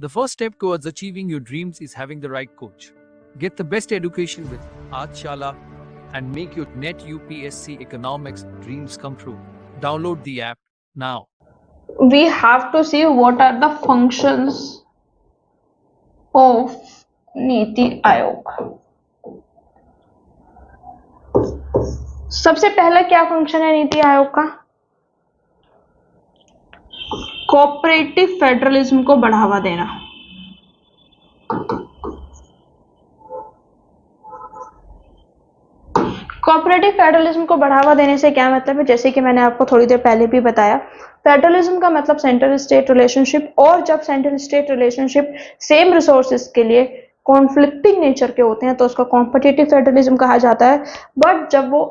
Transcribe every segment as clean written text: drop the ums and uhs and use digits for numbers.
The first step towards achieving your dreams is having the right coach. Get the best education with Adshala and make your NET UPSC economics dreams come true. Download the app now. We have to see what are the functions of NITI Aayog. सबसे पहला क्या function है नीति आयोग का? Cooperative federalism को बढ़ावा देना। Cooperative federalism को बढ़ावा देने से क्या मतलब है? जैसे कि मैंने आपको थोड़ी देर पहले भी बताया, फेडरलिज्म का मतलब सेंट्रल स्टेट रिलेशनशिप, और जब central state relationship same resources के लिए कॉन्फ्लिक्टिंग नेचर के होते हैं तो उसका कॉम्पिटिटिव फेडरलिज्म कहा जाता है। बट जब वो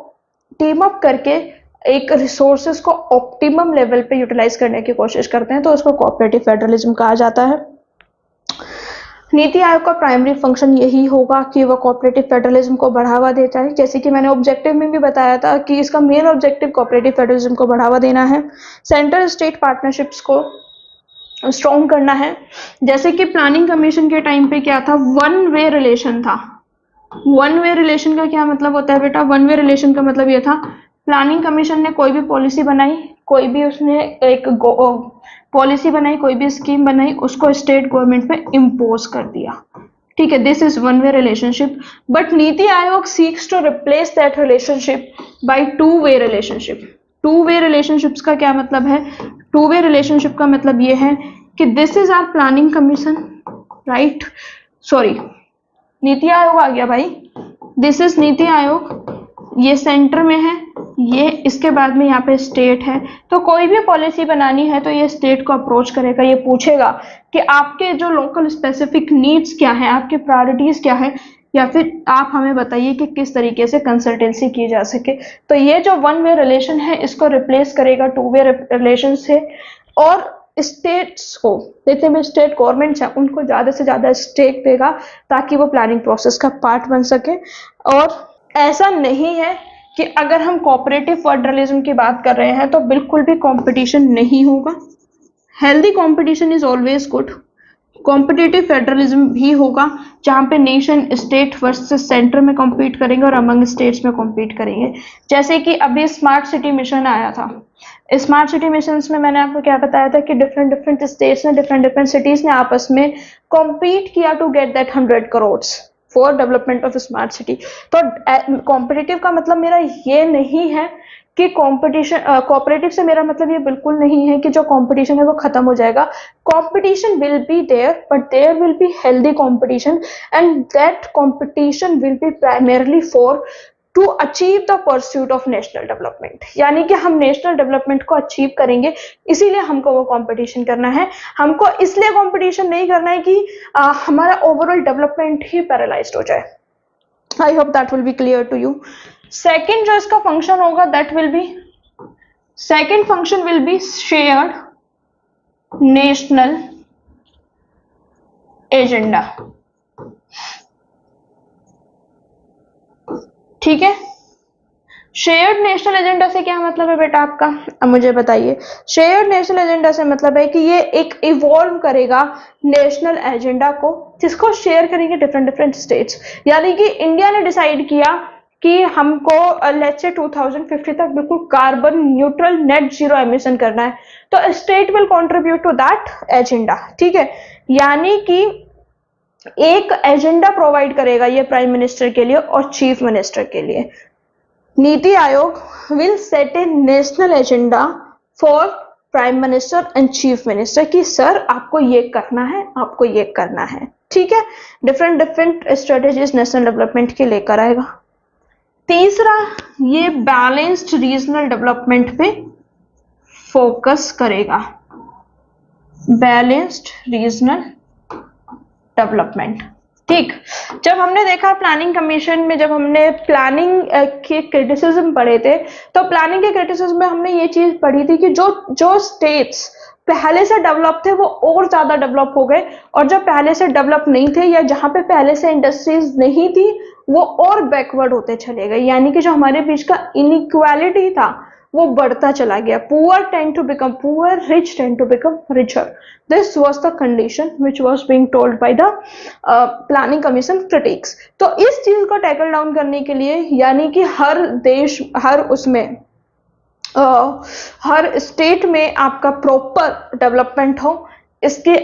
टीम अप करके एक रिसोर्सेज को ऑप्टिमम लेवल पे यूटिलाइज करने की कोशिश करते हैं तो उसको कोऑपरेटिव फेडरलिज्म कहा जाता है। नीति आयोग का प्राइमरी फंक्शन यही होगा कि वह कोऑपरेटिव फेडरलिज्म को बढ़ावा देता है। जैसे कि मैंने ऑब्जेक्टिव में भी बताया था कि इसका मेन ऑब्जेक्टिव कोऑपरेटिव फेडरलिज्म को बढ़ावा देना है, सेंट्रल स्टेट पार्टनरशिप्स को स्ट्रॉन्ग करना है। जैसे कि प्लानिंग कमीशन के टाइम पे क्या था? वन वे रिलेशन था। वन वे रिलेशन का क्या मतलब होता है बेटा? वन वे रिलेशन का मतलब ये था, प्लानिंग कमीशन ने कोई भी पॉलिसी बनाई, कोई भी उसने एक पॉलिसी बनाई, कोई भी स्कीम बनाई, उसको स्टेट गवर्नमेंट पे इम्पोज कर दिया। ठीक है, this is one way relationship. But NITI Aayog seeks to replace that relationship by two way relationship. Two way relationships का क्या मतलब है? टू वे रिलेशनशिप का मतलब ये है कि this is our planning commission, right? Sorry, NITI Aayog आ गया भाई। दिस इज नीति आयोग, ये सेंटर में है, ये इसके बाद में यहाँ पे स्टेट है। तो कोई भी पॉलिसी बनानी है तो ये स्टेट को अप्रोच करेगा, ये पूछेगा कि आपके जो लोकल स्पेसिफिक नीड्स क्या है, आपके प्रायोरिटीज क्या है, या फिर आप हमें बताइए कि किस तरीके से कंसल्टेंसी की जा सके। तो ये जो वन वे रिलेशन है इसको रिप्लेस करेगा टू वे रिलेशन से, और स्टेट्स को, जितने भी स्टेट गवर्नमेंट्स हैं उनको ज्यादा से ज्यादा स्टेक देगा ताकि वो प्लानिंग प्रोसेस का पार्ट बन सके। और ऐसा नहीं है कि अगर हम कोऑपरेटिव फेडरलिज्म की बात कर रहे हैं तो बिल्कुल भी कंपटीशन नहीं होगा। Healthy competition is always good. Competitive federalism भी होगा जहां पे नेशन स्टेट वर्सेस सेंटर में कॉम्पीट करेंगे और अमंग स्टेट्स में कॉम्पीट करेंगे। जैसे कि अभी स्मार्ट सिटी मिशन आया था। स्मार्ट सिटी मिशन में मैंने आपको क्या बताया था कि डिफरेंट स्टेट्स ने, डिफरेंट सिटीज ने आपस में कॉम्पीट किया to get that 100 crore for development of smart city. तो कॉम्पिटिटिव का मतलब मेरा ये नहीं है कि कंपटीशन, कोऑपरेटिव से मेरा मतलब ये बिल्कुल नहीं है कि जो कंपटीशन है वो खत्म हो जाएगा। Competition will be there, but there will be healthy competition, and that competition will be primarily for to achieve the pursuit of national development. यानी कि हम नेशनल डेवलपमेंट को अचीव करेंगे, इसीलिए हमको वो कंपटीशन करना है। हमको इसलिए कंपटीशन नहीं करना है कि हमारा ओवरऑल डेवलपमेंट ही पैरालाइज्ड हो जाए। I hope that will be clear to you. Second जो इसका फंक्शन होगा, that will be, second function will be shared national agenda. ठीक है, शेयर्ड नेशनल एजेंडा से क्या मतलब है बेटा आपका? अब मुझे बताइए। शेयर्ड नेशनल एजेंडा से मतलब है कि ये एक इवॉल्व करेगा नेशनल एजेंडा को, जिसको शेयर करेंगे डिफरेंट स्टेट्स। यानी कि इंडिया ने डिसाइड किया कि हमको लेट्स से 2050 तक बिल्कुल carbon neutral net zero emission करना है, तो state will contribute to that agenda. ठीक है, यानी कि एक एजेंडा प्रोवाइड करेगा ये प्राइम मिनिस्टर के लिए और चीफ मिनिस्टर के लिए। नीति Aayog will set A national agenda for prime minister and chief minister कि सर आपको ये करना है, आपको ये करना है। ठीक है, डिफरेंट स्ट्रेटेजीज नेशनल डेवलपमेंट के लेकर आएगा। तीसरा, ये बैलेंस्ड रीजनल डेवलपमेंट पे फोकस करेगा। Balanced regional development. ठीक, जब हमने देखा प्लानिंग कमीशन में, जब हमने प्लानिंग के क्रिटिसिज्म पढ़े थे, तो प्लानिंग के क्रिटिसिज्म में हमने ये चीज पढ़ी थी कि जो स्टेट्स पहले से डेवलप थे वो और ज्यादा डेवलप हो गए, और जो पहले से डेवलप नहीं थे या जहां पे पहले से इंडस्ट्रीज नहीं थी वो और बैकवर्ड होते चले गए। यानी कि जो हमारे बीच का इनइक्वालिटी था वो बढ़ता चला गया। Poor tend to become poor, rich tend to become richer. This was the condition which was being told by the planning commission critics. तो इस चीज को टैकल डाउन करने के लिए, यानी कि हर देश, हर स्टेट में आपका प्रॉपर डेवलपमेंट हो, इसकी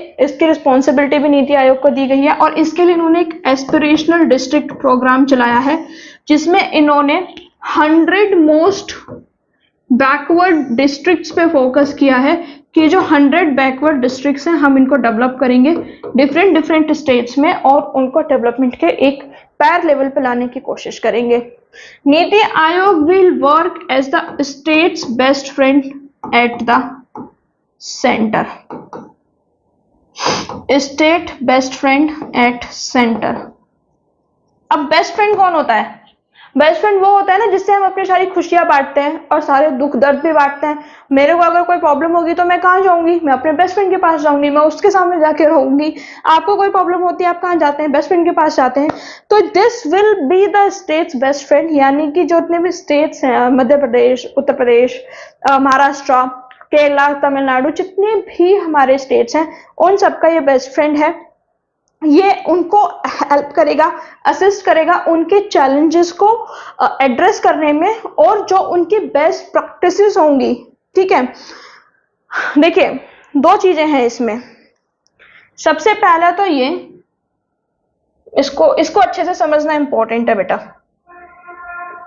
रिस्पॉन्सिबिलिटी भी नीति आयोग को दी गई है। और इसके लिए इन्होंने एक एस्पिरेशनल डिस्ट्रिक्ट प्रोग्राम चलाया है, जिसमें इन्होंने 100 मोस्ट बैकवर्ड डिस्ट्रिक्ट्स पे फोकस किया है कि जो 100 बैकवर्ड डिस्ट्रिक्ट्स हैं हम इनको डेवलप करेंगे डिफरेंट स्टेट्स में, और उनको डेवलपमेंट के एक पैर लेवल पे लाने की कोशिश करेंगे। NITI Aayog will work as the state's best friend at the centre. State best friend at centre. अब बेस्ट फ्रेंड कौन होता है? बेस्ट फ्रेंड वो होता है ना जिससे हम अपनी सारी खुशियां बांटते हैं और सारे दुख दर्द भी बांटते हैं। मेरे को अगर कोई प्रॉब्लम होगी तो मैं कहाँ जाऊंगी? मैं अपने बेस्ट फ्रेंड के पास जाऊंगी, मैं उसके सामने जाके रहूंगी। आपको कोई प्रॉब्लम होती है, आप कहाँ जाते हैं? बेस्ट फ्रेंड के पास जाते हैं। तो this will be the state's best friend, यानी कि जितने भी स्टेट्स हैं, मध्य प्रदेश, उत्तर प्रदेश, महाराष्ट्र, केरला, तमिलनाडु, जितने भी हमारे स्टेट्स हैं, उन सबका ये बेस्ट फ्रेंड है। ये उनको हेल्प करेगा, असिस्ट करेगा उनके चैलेंजेस को एड्रेस करने में, और जो उनकी बेस्ट प्रैक्टिसेस होंगी। ठीक है, देखिए 2 चीजें हैं इसमें। सबसे पहला तो ये, इसको अच्छे से समझना इंपॉर्टेंट है बेटा।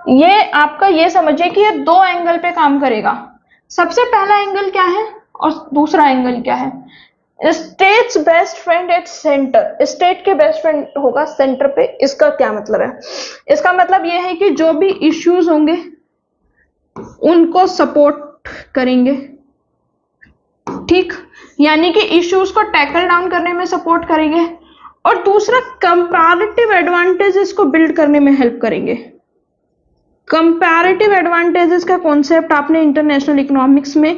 ये आपका ये समझिए कि ये 2 एंगल पे काम करेगा। सबसे पहला एंगल क्या है और दूसरा एंगल क्या है? States best friend at centre. State के बेस्ट फ्रेंड होगा सेंटर पे। इसका क्या मतलब है? इसका मतलब यह है कि जो भी इश्यूज होंगे उनको सपोर्ट करेंगे। ठीक, यानी कि इश्यूज को टैकल डाउन करने में सपोर्ट करेंगे, और दूसरा कंपैरेटिव एडवांटेजेस को बिल्ड करने में हेल्प करेंगे। कंपैरेटिव एडवांटेजेस का कॉन्सेप्ट आपने इंटरनेशनल इकोनॉमिक्स में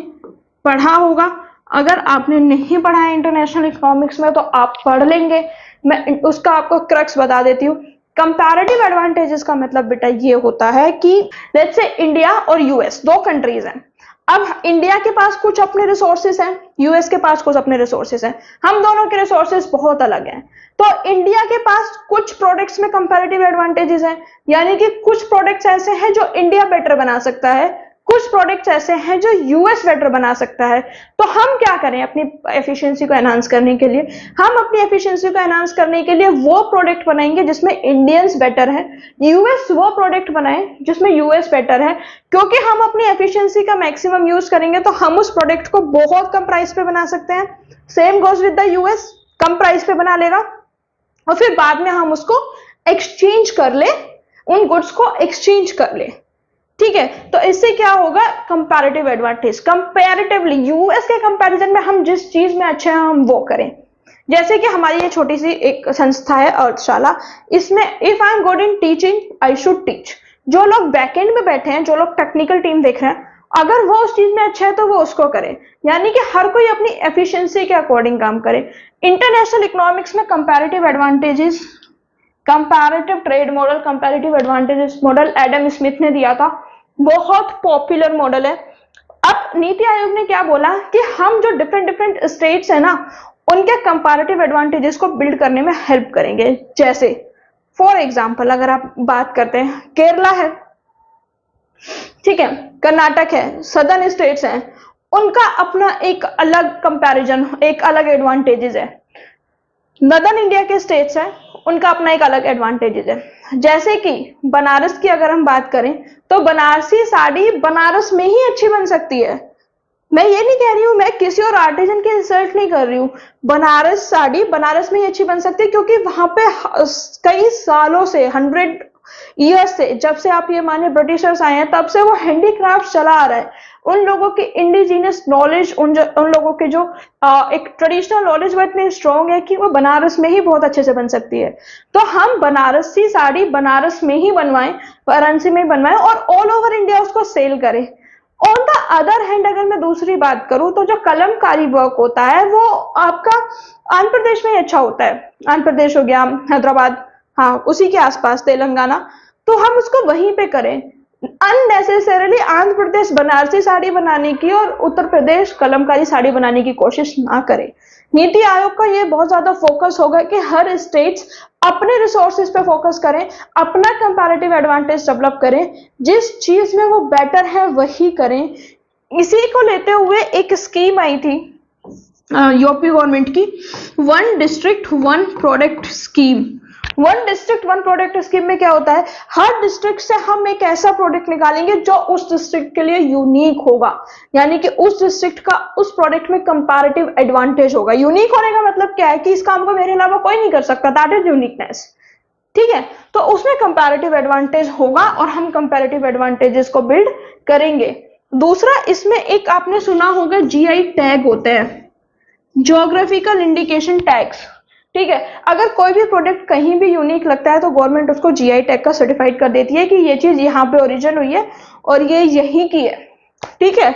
पढ़ा होगा। अगर आपने नहीं पढ़ा है इंटरनेशनल इकोनॉमिक्स में तो आप पढ़ लेंगे, मैं उसका आपको क्रक्स बता देती हूँ। कंपैरेटिव एडवांटेजेस का मतलब बेटा ये होता है कि लेट्स से इंडिया और यूएस 2 कंट्रीज हैं। अब इंडिया के पास कुछ अपने रिसोर्सेस हैं, यूएस के पास कुछ अपने रिसोर्सेस हैं। हम दोनों के रिसोर्सेस बहुत अलग हैं। तो इंडिया के पास कुछ प्रोडक्ट्स में कंपैरेटिव एडवांटेजेस हैं, यानी कि कुछ प्रोडक्ट्स ऐसे हैं जो इंडिया बेटर बना सकता है, कुछ प्रोडक्ट्स ऐसे हैं जो यूएस बेटर बना सकता है। तो हम क्या करें अपनी एफिशिएंसी को एनहांस करने के लिए? हम अपनी एफिशिएंसी को एनहांस करने के लिए वो प्रोडक्ट बनाएंगे जिसमें इंडियंस बेटर है, यूएस वो प्रोडक्ट बनाए जिसमें यूएस बेटर है। क्योंकि हम अपनी एफिशिएंसी का मैक्सिमम यूज करेंगे तो हम उस प्रोडक्ट को बहुत कम प्राइस पे बना सकते हैं। Same goes with the US, come price पे बना लेगा और फिर बाद में हम उसको एक्सचेंज कर ले, उन गुड्स को एक्सचेंज कर ले। ठीक है, तो इससे क्या होगा? Comparative advantage. कंपैरेटिवली यूएस के कंपैरिजन में हम जिस चीज में अच्छे हैं हम वो करें। जैसे कि हमारी ये छोटी सी एक संस्था है अर्थशाला, इसमें if I am good in teaching I should teach. जो लोग बैकएंड में बैठे हैं, जो लोग टेक्निकल टीम देख रहे हैं, अगर वो उस चीज में अच्छा है तो वो उसको करे, यानी कि हर कोई अपनी एफिशिएंसी के अकॉर्डिंग काम करे। इंटरनेशनल इकोनॉमिक्स में comparative advantages, comparative trade model, comparative advantages model Adam Smith ने दिया था, बहुत पॉपुलर मॉडल है। अब नीति आयोग ने क्या बोला कि हम जो डिफरेंट स्टेट्स है ना, उनके कंपैरेटिव एडवांटेजेस को बिल्ड करने में हेल्प करेंगे। जैसे फॉर एग्जांपल अगर आप बात करते हैं, केरला है, ठीक है, कर्नाटक है, सदर्न स्टेट्स हैं, उनका अपना एक अलग कंपैरिजन, एक अलग एडवांटेजेस है। नॉर्दर्न इंडिया के स्टेट्स हैं, उनका अपना एक अलग एडवांटेजेस है। जैसे कि बनारस की अगर हम बात करें तो बनारसी साड़ी बनारस में ही अच्छी बन सकती है। मैं ये नहीं कह रही हूं, मैं किसी और आर्टिजन की इंसल्ट नहीं कर रही हूं। बनारस साड़ी बनारस में ही अच्छी बन सकती है क्योंकि वहां पे कई सालों से, 100 ईयर्स से, जब से आप ये माने ब्रिटिशर्स आए हैं तब से वो हैंडीक्राफ्ट चला आ रहा है। उन लोगों की इंडिजिनियस नॉलेज, उन लोगों के जो एक ट्रेडिशनल नॉलेज वो इतनी स्ट्रॉन्ग है कि वो बनारस में ही बहुत अच्छे से बन सकती है। तो हम बनारसी साड़ी बनारस में ही बनवाएं, वाराणसी में बनवाएं और ऑल ओवर इंडिया उसको सेल करें। ऑन द अदर हैंड अगर मैं दूसरी बात करूं तो जो कलमकारी वर्क होता है वो आपका आंध्र प्रदेश में ही अच्छा होता है। आंध्र प्रदेश हो गया, हैदराबाद, हाँ उसी के आसपास तेलंगाना, तो हम उसको वहीं पे करें। अननेसेसरली आंध्र प्रदेश बनारसी साड़ी बनाने की और उत्तर प्रदेश कलमकारी साड़ी बनाने की कोशिश ना करे। नीति आयोग का ये बहुत ज्यादा फोकस होगा कि हर स्टेट्स अपने रिसोर्सेज पे फोकस करें, अपना कंपैरेटिव एडवांटेज डेवलप करें, जिस चीज में वो बेटर है वही करें। इसी को लेते हुए एक स्कीम आई थी यूपी गवर्नमेंट की, one district one product scheme. One district one product scheme में क्या होता है, हर डिस्ट्रिक्ट से हम एक ऐसा प्रोडक्ट निकालेंगे जो उस डिस्ट्रिक्ट के लिए यूनिक होगा, यानी कि उस डिस्ट्रिक्ट का उस प्रोडक्ट में कंपैरेटिव एडवांटेज होगा। यूनिक होने का मतलब क्या है कि इस काम को मेरे अलावा कोई नहीं कर सकता, दैट इज यूनिकनेस। ठीक है, तो उसमें कंपैरेटिव एडवांटेज होगा और हम कंपैरेटिव एडवांटेजेस को बिल्ड करेंगे। दूसरा, इसमें एक आपने सुना होगा जीआई टैग होते हैं, ज्योग्राफिकल इंडिकेशन टैग्स। ठीक है, अगर कोई भी प्रोडक्ट कहीं भी यूनिक लगता है तो गवर्नमेंट उसको जीआई टैग का सर्टिफाइड कर देती है कि ये चीज यहाँ पे ओरिजिन हुई है और ये यहीं की है। ठीक है,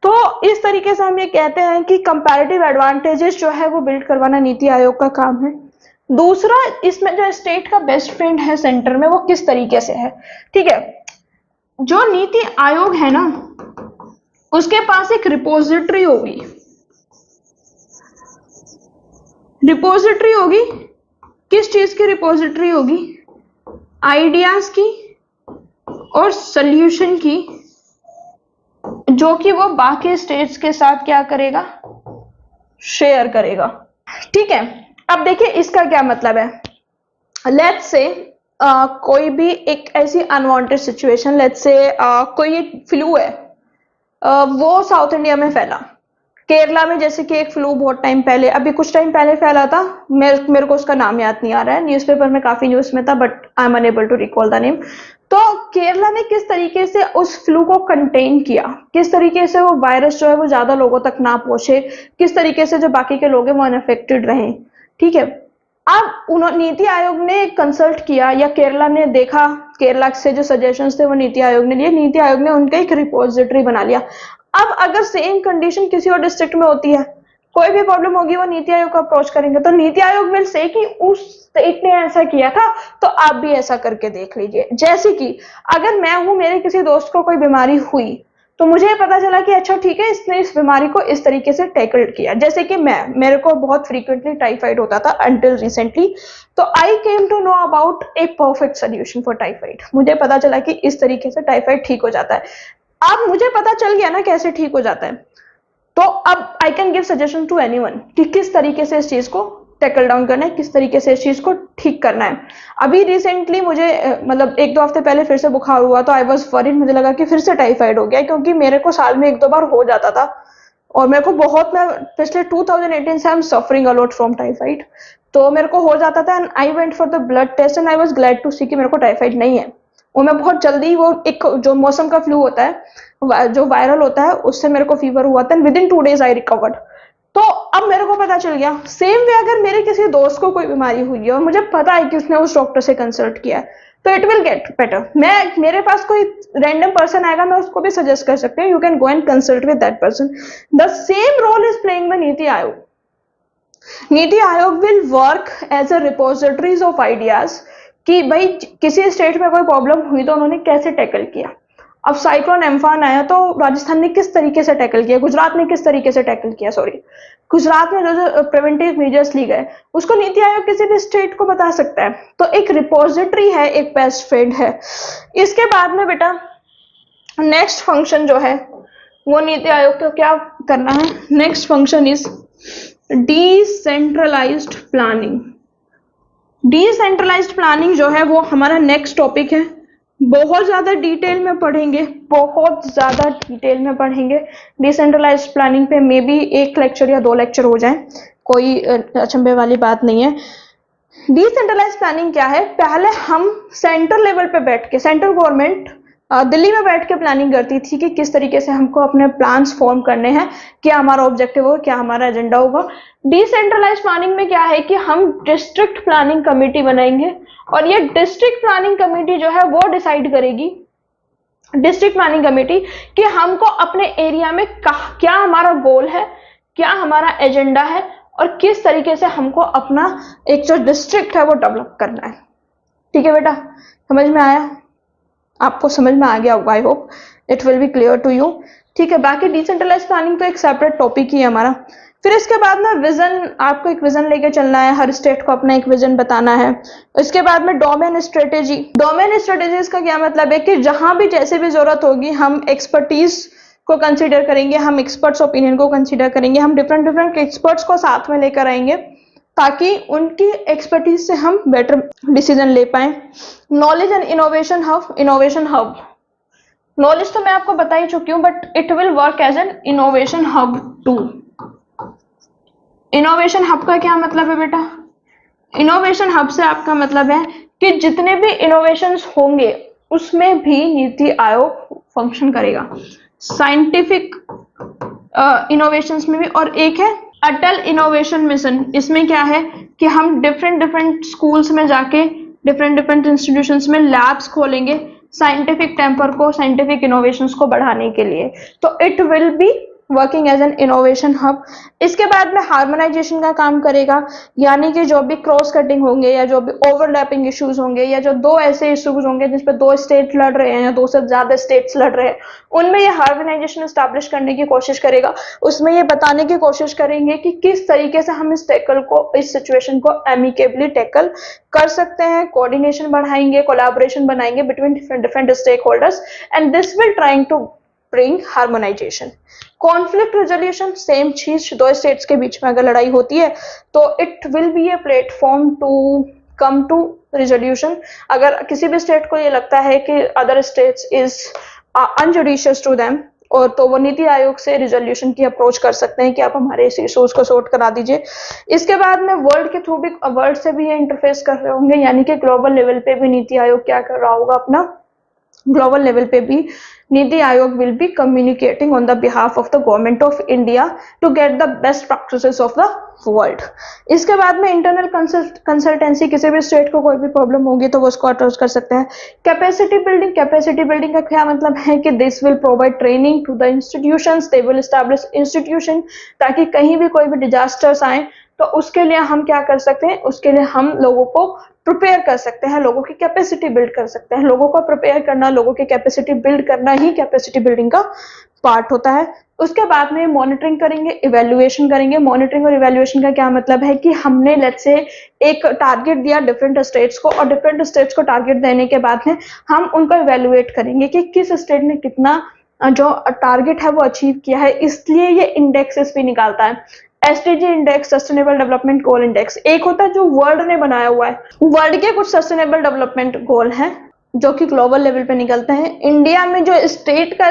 तो इस तरीके से हम ये कहते हैं कि कंपैरेटिव एडवांटेजेस जो है वो बिल्ड करवाना नीति आयोग का काम है। दूसरा, इसमें जो स्टेट का बेस्ट फ्रेंड है सेंटर में, वो किस तरीके से है। ठीक है, जो नीति आयोग है ना, उसके पास एक रिपोजिटरी होगी। रिपोजिटरी होगी, किस चीज की रिपोजिटरी होगी, आइडियाज की और सॉल्यूशन की, जो कि वो बाकी स्टेट्स के साथ क्या करेगा, शेयर करेगा। ठीक है, अब देखिए इसका क्या मतलब है। लेट्स से कोई भी एक ऐसी अनवांटेड सिचुएशन, लेट्स से कोई एक फ्लू है, वो साउथ इंडिया में फैला। केरला में जैसे कि एक फ्लू बहुत टाइम पहले, अभी कुछ टाइम पहले फैला था, मेरे को उसका नाम याद नहीं आ रहा है, न्यूज़पेपर में काफी न्यूज में था, but I am unable to recall the name. तो केरला ने किस तरीके से उस फ्लू को कंटेन किया, किस तरीके से वो वायरस जो है वो ज्यादा लोगों तक ना पहुंचे, किस तरीके से जो बाकी के लोग हैं वो अनअफेक्टेड रहे। ठीक है, अब उन्होंने नीति आयोग ने कंसल्ट किया, या केरला ने देखा, केरला से जो सजेशंस थे वो नीति आयोग ने लिए, नीति आयोग ने उनका एक रिपोजिटरी बना लिया। अब अगर सेम कंडीशन किसी और डिस्ट्रिक्ट में होती है, कोई भी प्रॉब्लम होगी, वो नीति आयोग को अप्रोच करेंगे, तो नीति आयोग विल से कि उस स्टेट ने ऐसा किया था तो आप भी ऐसा करके देख लीजिए। जैसे कि अगर मैं हूं, मेरे किसी दोस्त को कोई बीमारी हुई, तो मुझे पता चला कि अच्छा ठीक है, इसने इस बीमारी को इस तरीके से टैकल किया। जैसे कि मेरे को बहुत फ्रीक्वेंटली टाइफाइड होता था अंटिल रिसेंटली, तो I came to know about a perfect solution for typhoid. मुझे पता चला कि इस तरीके से टाइफाइड ठीक हो जाता है। अब मुझे पता चल गया ना कैसे ठीक हो जाता है, तो अब I can give suggestion to anyone कि किस तरीके से इस चीज को टैकल डाउन करना है, किस तरीके से इस चीज को ठीक करना है। अभी रिसेंटली मुझे मतलब 1-2 हफ्ते पहले फिर से बुखार हुआ, तो आई वॉज वरीड, मुझे लगा कि फिर से टाइफाइड हो गया, क्योंकि मेरे को साल में 1-2 बार हो जाता था और मेरे को बहुत, मैं पिछले 2018 से I am suffering a lot from typhoid, तो मेरे को हो जाता था। And I went for the blood test and I was glad to see कि मेरे को टाइफाइड नहीं है। वो मैं बहुत जल्दी, वो एक जो मौसम का फ्लू होता है जो वायरल होता है, उससे मेरे को फीवर हुआ था, with in 2 days I recovered. तो अब मेरे को पता चल गया, सेम वे अगर मेरे किसी दोस्त को कोई बीमारी हुई है और मुझे पता है कि उसने उस डॉक्टर से कंसल्ट किया है, तो इट विल गेट बेटर। मेरे पास कोई रैंडम पर्सन आएगा, मैं उसको भी सजेस्ट कर सकती हूँ, you can go and consult with that person. The same role is playing the Niti Aayog. Niti Aayog will work as a repositories of ideas, कि भाई किसी स्टेट में कोई प्रॉब्लम हुई तो उन्होंने कैसे टैकल किया। अब साइक्लोन एम्फान आया तो राजस्थान ने किस तरीके से टैकल किया, गुजरात ने किस तरीके से टैकल किया, सॉरी, गुजरात में जो प्रिवेंटिव मेजर्स ली गए, उसको नीति आयोग किसी भी स्टेट को बता सकता है। तो एक रिपोजिटरी है, एक बेस्ट फ्रेंड है। इसके बाद में बेटा नेक्स्ट फंक्शन जो है वो नीति आयोग को क्या करना है, next function is decentralised planning. Decentralised planning जो है वो हमारा नेक्स्ट टॉपिक है। बहुत ज्यादा डिटेल में पढ़ेंगे, बहुत ज्यादा डिटेल में पढ़ेंगे डिसेंट्रलाइज्ड प्लानिंग पे। मे बी 1 लेक्चर या 2 लेक्चर हो जाए, कोई अचंभे वाली बात नहीं है। डिसेंट्रलाइज्ड प्लानिंग क्या है, पहले हम सेंट्रल लेवल पे बैठ के, सेंट्रल गवर्नमेंट दिल्ली में बैठ के प्लानिंग करती थी कि किस तरीके से हमको अपने प्लान्स फॉर्म करने हैं, क्या हमारा ऑब्जेक्टिव होगा, क्या हमारा एजेंडा होगा। डिसेंट्रलाइज्ड प्लानिंग में क्या है कि हम डिस्ट्रिक्ट प्लानिंग कमेटी बनाएंगे, और ये डिस्ट्रिक्ट प्लानिंग कमेटी जो है वो डिसाइड करेगी, डिस्ट्रिक्ट प्लानिंग कमेटी, कि हमको अपने एरिया में क्या हमारा गोल है, क्या हमारा एजेंडा है, और किस तरीके से हमको अपना एक जो डिस्ट्रिक्ट है वो डेवलप करना है। ठीक है बेटा, समझ में आया। आपको समझ में आ गया होगा, I hope it will be clear to you. ठीक है, बाकी डिसेंट्रलाइज प्लानिंग तो एक सेपरेट टॉपिक ही है हमारा। फिर इसके बाद में विजन, आपको एक विजन लेके चलना है, हर स्टेट को अपना एक विजन बताना है। इसके बाद में डोमेन स्ट्रेटेजी। डोमेन स्ट्रेटेजीज का क्या मतलब है कि जहां भी जैसे भी जरूरत होगी हम एक्सपर्टीज को कंसीडर करेंगे, हम एक्सपर्ट्स ओपिनियन को कंसीडर करेंगे, हम डिफरेंट डिफरेंट एक्सपर्ट्स को साथ में लेकर आएंगे ताकि उनकी एक्सपर्टीज से हम बेटर डिसीजन ले पाए। Knowledge and innovation hub. Innovation hub, knowledge तो मैं आपको बता ही चुकी हूँ, but it will work as an innovation hub too. Innovation hub का क्या मतलब है बेटा? इनोवेशन हब से आपका मतलब है कि जितने भी इनोवेशंस होंगे उसमें भी नीति आयोग फंक्शन करेगा। साइंटिफिक इनोवेशंस में भी। और एक है अटल इनोवेशन मिशन। इसमें क्या है कि हम डिफरेंट डिफरेंट स्कूल्स में जाके डिफरेंट डिफरेंट इंस्टीट्यूशंस में लैब्स खोलेंगे साइंटिफिक टेम्पर को, साइंटिफिक इनोवेशंस को बढ़ाने के लिए। तो it will be working as an innovation hub. इसके बाद में हार्मोनाइजेशन का काम करेगा, यानी कि जो भी क्रॉस कटिंग होंगे या जो भी ओवरलैपिंग इश्यूज होंगे या जो दो ऐसे इश्यूज होंगे जिस पर दो स्टेट लड़ रहे हैं या दो से ज्यादा स्टेट्स लड़ रहे हैं, उनमें ये हार्मोनाइजेशन स्टैब्लिश करने की कोशिश करेगा। उसमें ये बताने की कोशिश करेंगे कि किस तरीके से हम इस टैकल को, इस सिचुएशन को एमिकेबली टैकल कर सकते हैं। कोऑर्डिनेशन बढ़ाएंगे, कोलैबोरेशन बनाएंगे between different stakeholders, and this will trying to bring harmonisation. Conflict resolution, same चीज, दो स्टेट्स के बीच में अगर लड़ाई होती है तो it will be a platform to come to resolution. अगर किसी भी स्टेट को ये लगता है कि other states is unjudicious to them, और तो वो नीति आयोग से रिजोल्यूशन की अप्रोच कर सकते हैं कि आप हमारे इस इश्यूज को सॉर्ट करा दीजिए। इसके बाद में वर्ल्ड के थ्रू भी, वर्ल्ड से भी ये इंटरफेस कर रहे होंगे, यानी कि ग्लोबल लेवल पे भी नीति आयोग क्या कर रहा होगा अपना, ग्लोबल लेवल पे भी Niti Aayog will be communicating on the behalf of the government of India to get the best practices of the world. इसके बाद में इंटरनल कंसल्टेंसी, किसी भी स्टेट को कोई भी प्रॉब्लम होगी तो वो उसको अप्रोच कर सकते हैं। कैपेसिटी बिल्डिंग, कैपेसिटी बिल्डिंग का क्या मतलब है कि this will provide training to the institutions, they will establish institution, ताकि कहीं भी कोई भी डिजास्टर्स आए तो उसके लिए हम क्या कर सकते हैं, उसके लिए हम लोगों को प्रिपेयर कर सकते हैं, लोगों की कैपेसिटी बिल्ड कर सकते हैं। लोगों को प्रिपेयर करना, लोगों की कैपेसिटी बिल्ड करना ही कैपेसिटी बिल्डिंग का पार्ट होता है। उसके बाद में मॉनिटरिंग करेंगे, इवैल्यूएशन करेंगे। मॉनिटरिंग और इवैल्यूएशन का क्या मतलब है कि हमने लेट्स से एक टारगेट दिया डिफरेंट स्टेट्स को, और डिफरेंट स्टेट्स को टारगेट देने के बाद में हम उनको इवैल्यूएट करेंगे कि किस स्टेट ने कितना जो टारगेट है वो अचीव किया है। इसलिए ये इंडेक्सेस भी निकालता है, SDG index, sustainable development goal index. एक होता है जो वर्ल्ड ने बनाया हुआ है, वर्ल्ड के कुछ सस्टेनेबल डेवलपमेंट गोल हैं जो कि ग्लोबल लेवल पे निकलते हैं। इंडिया में जो स्टेट का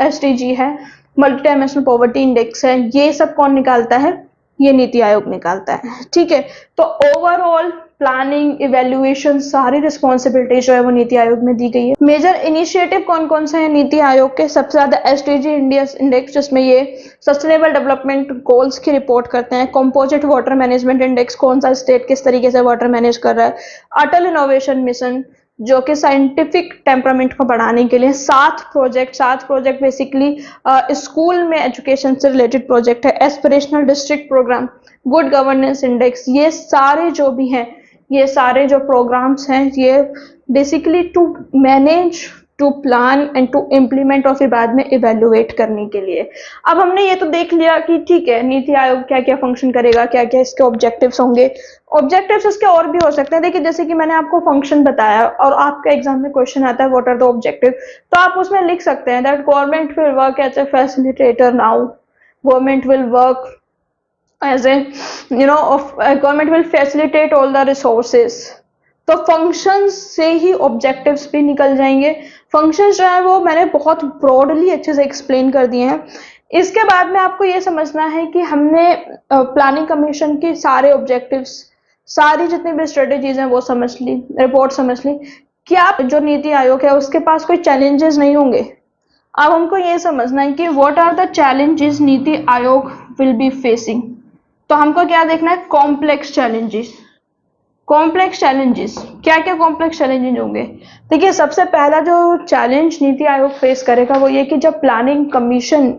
एसडीजी है, मल्टी डायमेंशनल पॉवर्टी इंडेक्स है, ये सब कौन निकालता है? ये नीति आयोग निकालता है। ठीक है, तो ओवरऑल प्लानिंग, इवैल्यूएशन, सारी रिस्पॉन्सिबिलिटी जो है वो नीति आयोग में दी गई है। मेजर इनिशिएटिव कौन कौन से हैं नीति आयोग के? सबसे ज्यादा एसडीजी इंडिया इंडेक्स, जिसमें ये सस्टेनेबल डेवलपमेंट गोल्स की रिपोर्ट करते हैं। कंपोजिट वाटर मैनेजमेंट इंडेक्स, कौन सा स्टेट किस तरीके से वाटर मैनेज कर रहा है। अटल इनोवेशन मिशन, जो कि साइंटिफिक टेम्परामेंट को बढ़ाने के लिए 7 प्रोजेक्ट बेसिकली स्कूल में एजुकेशन से रिलेटेड प्रोजेक्ट है। Aspirational district programme, good governance index, ये सारे जो भी हैं, ये सारे जो प्रोग्राम्स हैं, ये basically to manage, to plan and to implement और फिर बाद में इवेल्युएट करने के लिए। अब हमने ये तो देख लिया कि ठीक है नीति आयोग क्या क्या फंक्शन करेगा, क्या क्या इसके ऑब्जेक्टिव्स होंगे। ऑब्जेक्टिव्स इसके और भी हो सकते हैं। देखिए, जैसे कि मैंने आपको फंक्शन बताया और आपका एग्जाम में क्वेश्चन आता है व्हाट आर द ऑब्जेक्टिव, तो आप उसमें लिख सकते हैं that government will work as a facilitator now, government will work as a government will facilitate all the resources। तो फंक्शंस से ही ऑब्जेक्टिव्स भी निकल जाएंगे। फंक्शंस जो है वो मैंने बहुत ब्रॉडली अच्छे से एक्सप्लेन कर दिए हैं। इसके बाद में आपको ये समझना है कि हमने प्लानिंग कमीशन के सारे ऑब्जेक्टिव्स, सारी जितनी भी स्ट्रेटेजीज हैं वो समझ ली, रिपोर्ट समझ ली। क्या जो नीति आयोग है उसके पास कोई चैलेंजेस नहीं होंगे? अब हमको ये समझना है कि व्हाट आर द चैलेंजेस नीति आयोग विल बी फेसिंग। तो हमको क्या देखना है? Complex challenges. कॉम्प्लेक्स चैलेंजेस, क्या क्या कॉम्प्लेक्स चैलेंजेस होंगे? देखिए, सबसे पहला जो चैलेंज नीति आयोग फेस करेगा वो ये कि जब प्लानिंग कमीशन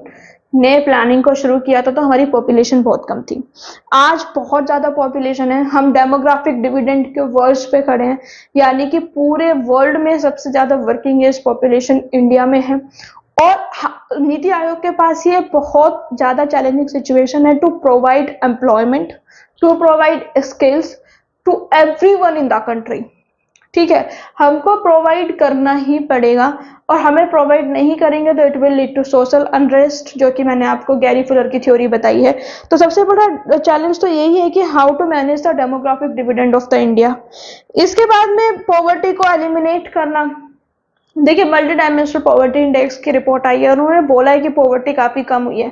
ने प्लानिंग को शुरू किया था तो हमारी पॉपुलेशन बहुत कम थी। आज बहुत ज्यादा पॉपुलेशन है, हम डेमोग्राफिक डिविडेंड के वर्स्ट पे खड़े हैं, यानी कि पूरे वर्ल्ड में सबसे ज्यादा वर्किंग एज पॉपुलेशन इंडिया में है। और नीति आयोग के पास ये बहुत ज्यादा चैलेंजिंग सिचुएशन है to provide employment, to provide skills to everyone in the country. ठीक है, हमको प्रोवाइड करना ही पड़ेगा, और हमें प्रोवाइड नहीं करेंगे तो it will lead to social unrest, जो कि मैंने आपको गैरी फुलर की थ्योरी बताई है। तो सबसे बड़ा चैलेंज तो यही है कि how to manage the demographic dividend of the India. इसके बाद में पॉवर्टी को एलिमिनेट करना। देखिए, मल्टी डायमेंशनल पॉवर्टी इंडेक्स की रिपोर्ट आई है और उन्होंने बोला है कि पॉवर्टी काफी कम हुई है,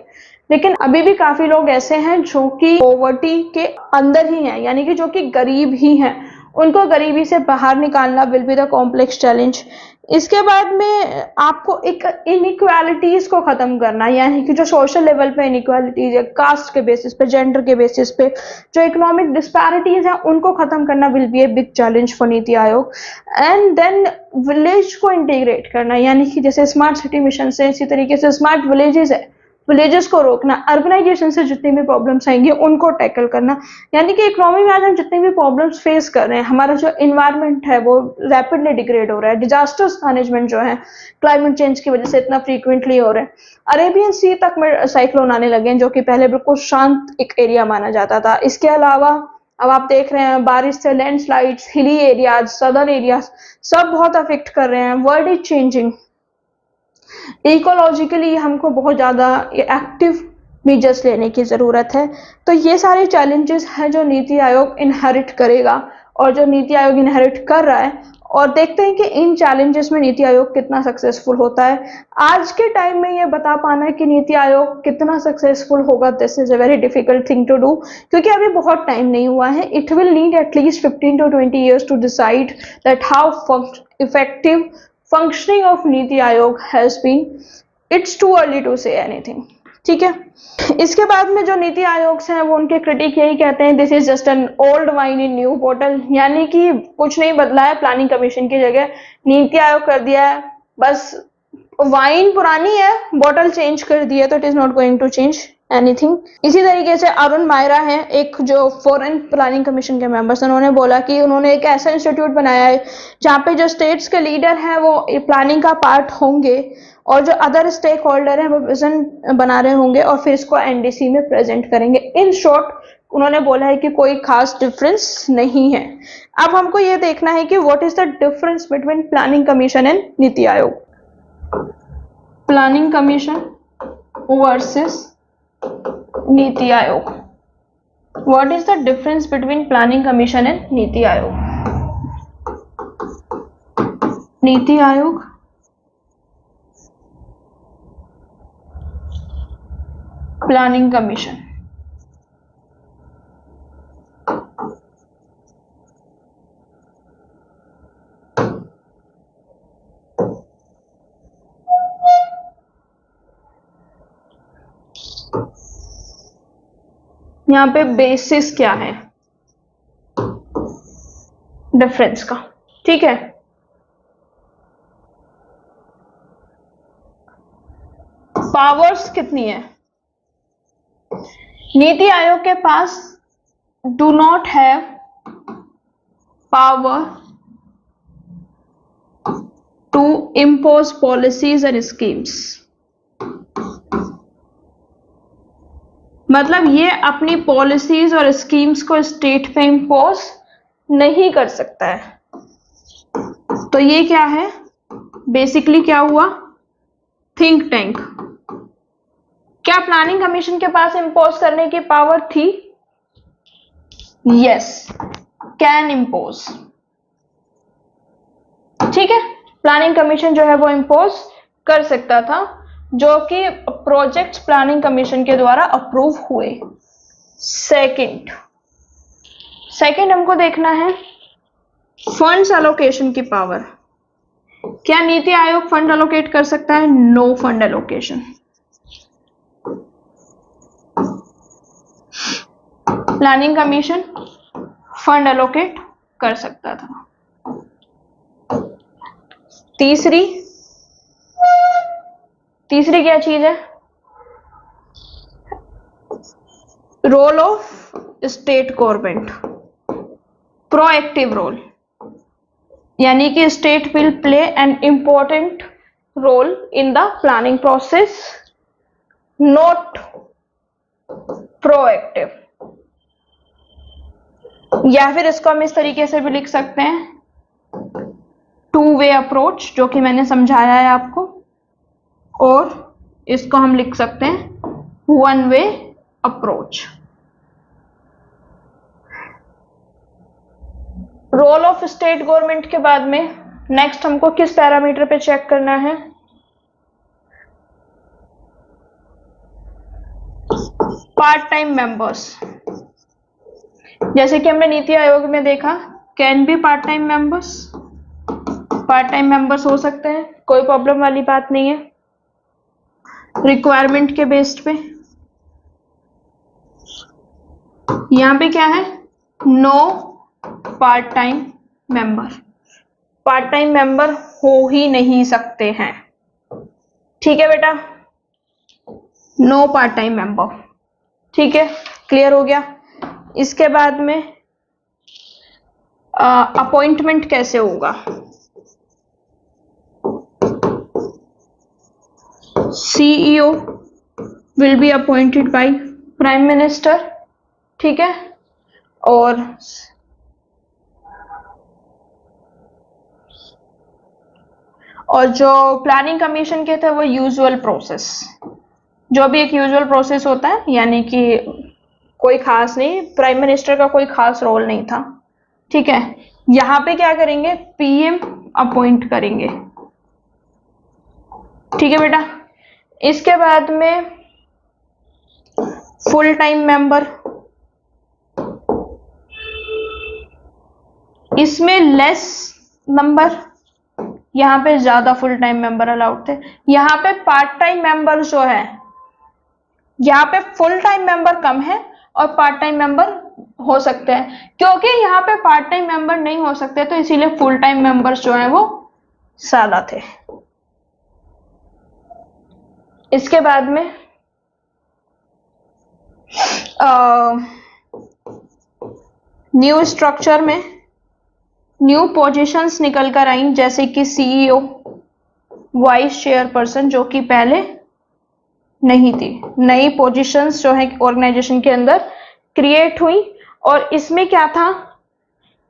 लेकिन अभी भी काफी लोग ऐसे हैं जो कि पॉवर्टी के अंदर ही हैं, यानी कि जो कि गरीब ही हैं। उनको गरीबी से बाहर निकालना will be the complex challenge. इसके बाद में आपको एक इनइक्वालिटीज को खत्म करना, यानी कि जो सोशल लेवल पे इनइक्वालिटीज है, कास्ट के बेसिस पे, जेंडर के बेसिस पे जो इकोनॉमिक डिस्पैरिटीज है, उनको खत्म करना will be a big challenge for NITI Aayog. And then village को इंटीग्रेट करना, यानी कि जैसे स्मार्ट सिटी मिशन से, इसी तरीके से स्मार्ट विलेजेस है, विलेजेस को रोकना, अर्बनाइजेशन से जितनी भी प्रॉब्लम्स आएंगी उनको टैकल करना। यानी कि इकोनॉमी में आज हम जितनी भी प्रॉब्लम्स फेस कर रहे हैं, हमारा जो इन्वायरमेंट है वो रैपिडली डिग्रेड हो रहा है, डिजास्टर्स मैनेजमेंट जो है क्लाइमेट चेंज की वजह से इतना फ्रीक्वेंटली हो रहे हैं, अरेबियन सी तक में साइक्लोन आने लगे हैं, जो कि पहले बिल्कुल शांत एक एरिया माना जाता था। इसके अलावा अब आप देख रहे हैं बारिश से landslides, hilly areas, southern areas सब बहुत अफेक्ट कर रहे हैं। वर्ल्ड इज चेंजिंग, इकोलॉजिकली हमको बहुत ज्यादा एक्टिव मेजर्स लेने की जरूरत है। तो ये सारे चैलेंजेस हैं जो नीति आयोग इनहेरिट करेगा और जो नीति आयोग इनहेरिट कर रहा है, और देखते हैं कि इन चैलेंजेस में नीति आयोग कितना सक्सेसफुल होता है। आज के टाइम में ये बता पाना कि नीति आयोग कितना सक्सेसफुल होगा, this is a very difficult thing to do, क्योंकि अभी बहुत टाइम नहीं हुआ है। It will need at least 15 to 20 years to decide that how effective functioning of NITI Aayog has been. It's too early to say anything. ठीक है, इसके बाद में जो नीति आयोग से हैं वो उनके क्रिटिक यही कहते हैं, this is just an old wine in new bottle, यानी कि कुछ नहीं बदला है, प्लानिंग कमीशन की जगह नीति आयोग कर दिया है, बस वाइन पुरानी है, बॉटल चेंज कर दी है, तो it is not going to change anything. इसी तरीके से अरुण मायरा है, एक जो फॉरेन प्लानिंग कमीशन के मेंबर्स, उन्होंने बोला कि उन्होंने एक ऐसा इंस्टीट्यूट बनाया है जहाँ पे जो स्टेट्स के लीडर हैं वो प्लानिंग का पार्ट होंगे और जो अदर स्टेक होल्डर हैं वो विजन बना रहे होंगे और फिर इसको एनडीसी में प्रेजेंट करेंगे। इन शॉर्ट उन्होंने बोला है कि कोई खास डिफरेंस नहीं है। अब हमको ये देखना है कि what is the difference between planning commission and Niti आयोग। Planning commission versus NITI Aayog, what is the difference between planning commission and Niti Aayog. Niti आयोग प्लानिंग कमीशन, यहाँ पे बेसिस क्या है डिफरेंस का, ठीक है। पावर्स कितनी है, नीति आयोग के पास do not have power to impose policies and schemes, मतलब ये अपनी पॉलिसीज और स्कीम्स को स्टेट पे इम्पोज नहीं कर सकता है। तो ये क्या है, बेसिकली क्या हुआ, थिंक टैंक। क्या प्लानिंग कमीशन के पास इम्पोज करने की पावर थी? यस, कैन इम्पोज, ठीक है। प्लानिंग कमीशन जो है वो इम्पोज कर सकता था, जो कि प्रोजेक्ट्स प्लानिंग कमीशन के द्वारा अप्रूव हुए। सेकंड हमको देखना है फंड्स एलोकेशन की पावर। क्या नीति आयोग फंड एलोकेट कर सकता है? No fund allocation. Planning commission fund allocate कर सकता था। तीसरी क्या चीज है? Role of state government, proactive role, यानी कि state will play an important role in the planning process, not proactive. या फिर इसको हम इस तरीके से भी लिख सकते हैं, टू वे अप्रोच, जो कि मैंने समझाया है आपको, और इसको हम लिख सकते हैं one way approach. Role of state government के बाद में नेक्स्ट हमको किस पैरामीटर पे चेक करना है, पार्ट टाइम मेंबर्स। जैसे कि हमने नीति आयोग में देखा, can be part time members, part time members हो सकते हैं, कोई प्रॉब्लम वाली बात नहीं है, रिक्वायरमेंट के बेस्ड पे। यहां पे क्या है, no part time member, part time member हो ही नहीं सकते हैं। ठीक है बेटा, नो पार्ट टाइम मेंबर। ठीक है, क्लियर हो गया। इसके बाद में अपॉइंटमेंट कैसे होगा, CEO will be appointed by prime minister. ठीक है, और जो प्लानिंग कमीशन के थे वो यूजुअल प्रोसेस, जो भी एक यूजुअल प्रोसेस होता है, यानी कि कोई खास नहीं, प्राइम मिनिस्टर का कोई खास रोल नहीं था। ठीक है, यहां पे क्या करेंगे, पीएम अपॉइंट करेंगे। ठीक है बेटा, इसके बाद में फुल टाइम मेंबर, इसमें लेस नंबर, यहां पे ज्यादा फुल टाइम मेंबर अलाउड थे। यहां पे पार्ट टाइम मेंबर जो है, यहां पे फुल टाइम मेंबर कम है और पार्ट टाइम मेंबर हो सकते हैं, क्योंकि यहां पे पार्ट टाइम मेंबर नहीं हो सकते, तो इसीलिए फुल टाइम मेंबर्स जो है वो ज्यादा थे। इसके बाद में न्यू स्ट्रक्चर में न्यू पोजीशंस निकल कर आई, जैसे कि सीईओ, वाइस चेयरपर्सन, जो कि पहले नहीं थी। नई पोजीशंस जो है ऑर्गेनाइजेशन के अंदर क्रिएट हुई, और इसमें क्या था,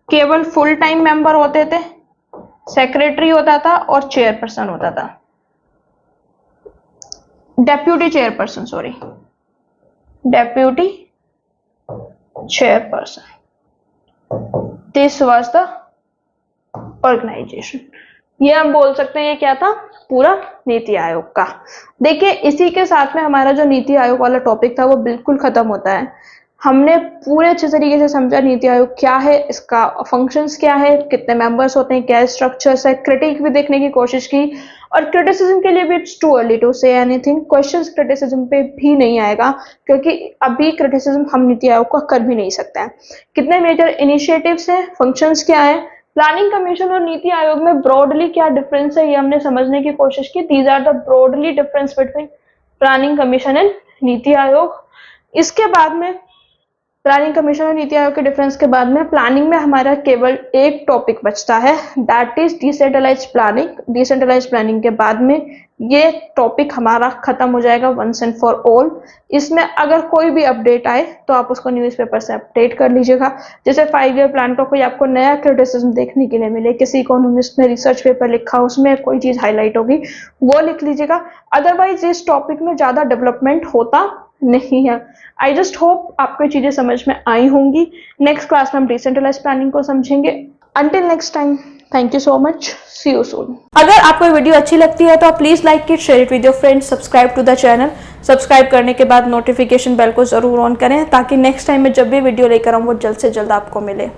केवल फुल टाइम मेंबर होते थे, सेक्रेटरी होता था और चेयरपर्सन होता था, deputy chairperson, sorry, deputy chairperson. This was the organisation. ये हम बोल सकते हैं ये क्या था, पूरा नीति आयोग का। देखिए, इसी के साथ में हमारा जो नीति आयोग वाला टॉपिक था वो बिल्कुल खत्म होता है। हमने पूरे अच्छे तरीके से समझा नीति आयोग क्या है, इसका फंक्शंस क्या है, कितने मेंबर्स होते हैं, क्या स्ट्रक्चर्स है, क्रिटिक भी देखने की कोशिश की, और क्रिटिसिज्म के लिए भी it's too early to say anything. Questions criticism पे भी नहीं आएगा, क्योंकि अभी क्रिटिसिज्म हम नीति आयोग का कर भी नहीं सकते हैं। कितने मेजर इनिशिएटिव्स हैं, फंक्शंस क्या है, प्लानिंग कमीशन और नीति आयोग में ब्रॉडली क्या डिफरेंस है, ये हमने समझने की कोशिश की। These are the broadly difference between planning commission and Niti Aayog. इसके बाद में प्लानिंग कमीशन और नीति आयोग के डिफरेंस के बाद में प्लानिंग में हमारा केवल एक टॉपिक बचता है, that is decentralised planning. Decentralised planning के बाद में ये टॉपिक हमारा खत्म हो जाएगा वंस एंड फॉर ऑल। इसमें अगर कोई भी अपडेट आए तो आप उसको न्यूज़पेपर से अपडेट कर लीजिएगा। जैसे 5 ईयर प्लान का कोई आपको नया क्रिटिसिज्म देखने के लिए मिले, किसी इकोनॉमिस्ट ने रिसर्च पेपर लिखा, उसमें कोई चीज हाईलाइट होगी, वो लिख लीजिएगा। अदरवाइज इस टॉपिक में ज्यादा डेवलपमेंट होता नहीं है। आई जस्ट होप आपको चीजें समझ में आई होंगी। नेक्स्ट क्लास में हम डिसेंट्रलाइज्ड प्लानिंग को समझेंगे। Until next time, thank you so much, see you soon. अगर आपको वीडियो अच्छी लगती है तो आप please like it, share it with your friends, subscribe to the channel. Subscribe करने के बाद नोटिफिकेशन बेल को जरूर ऑन करें, ताकि नेक्स्ट टाइम में जब भी वीडियो लेकर आऊँ वो जल्द से जल्द आपको मिले।